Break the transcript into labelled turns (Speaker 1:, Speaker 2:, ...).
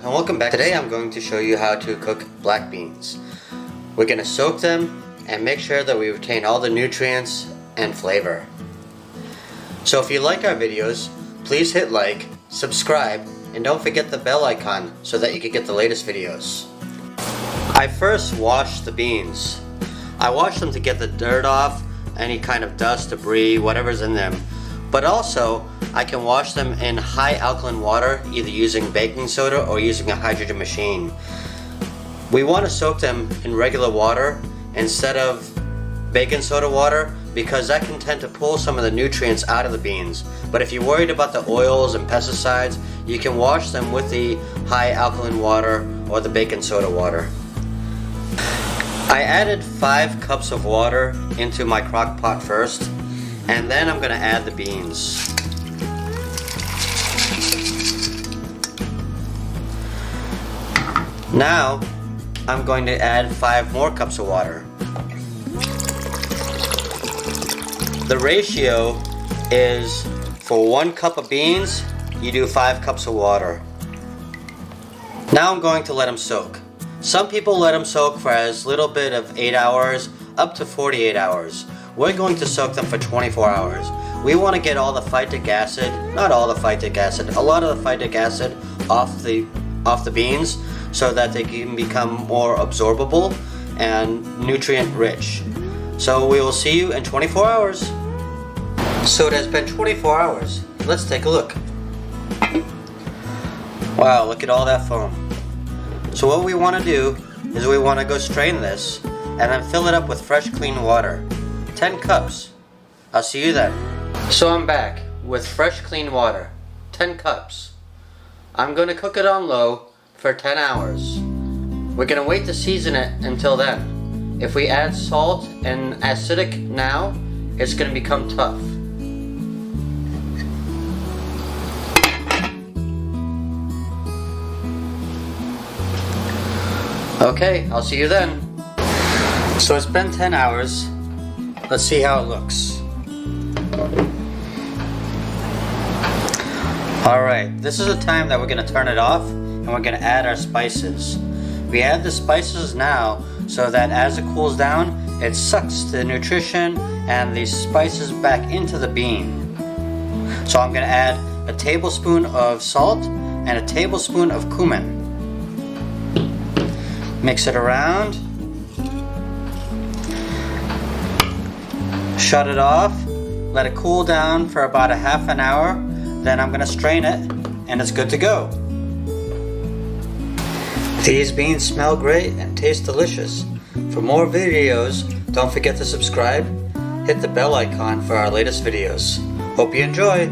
Speaker 1: and welcome back. Today I'm going to show you how to cook black beans. We're going to soak them and make sure that we retain all the nutrients and flavor. So if you like our videos, please hit like, subscribe, and don't forget the bell icon so that you can get the latest videos. I first wash the beans. I wash them to get the dirt off, any kind of dust, debris, whatever's in them. But also, I can wash them in high alkaline water, either using baking soda or using a hydrogen machine. We want to soak them in regular water instead of baking soda water because that can tend to pull some of the nutrients out of the beans. But if you're worried about the oils and pesticides, you can wash them with the high alkaline water or the baking soda water. I added 5 cups of water into my crock pot first, and then I'm going to add the beans. Now I'm going to add 5 more cups of water. The ratio is for 1 cup of beans, you do 5 cups of water. Now I'm going to let them soak. Some people let them soak for as little bit of 8 hours up to 48 hours. We're going to soak them for 24 hours. We want to get all the phytic acid, not all the phytic acid, a lot of the phytic acid off the beans so that they can become more absorbable and nutrient rich. So we will see you in 24 hours. So it has been 24 hours. Let's take a look. Wow, look at all that foam. So what we want to do is we want to go strain this and then fill it up with fresh clean water. 10 cups. I'll see you then. So I'm back with fresh clean water. 10 cups. I'm going to cook it on low for 10 hours. We're going to wait to season it until then. If we add salt and acidic now, it's going to become tough. Okay, I'll see you then. So it's been 10 hours. Let's see how it looks. Alright, this is the time that we're going to turn it off and we're going to add our spices. We add the spices now so that as it cools down, it sucks the nutrition and the spices back into the bean. So I'm going to add a tablespoon of salt and a tablespoon of cumin. Mix it around. Shut it off. Let it cool down for about a half an hour. Then I'm going to strain it and it's good to go. These beans smell great and taste delicious. For more videos, don't forget to subscribe. Hit the bell icon for our latest videos. Hope you enjoy.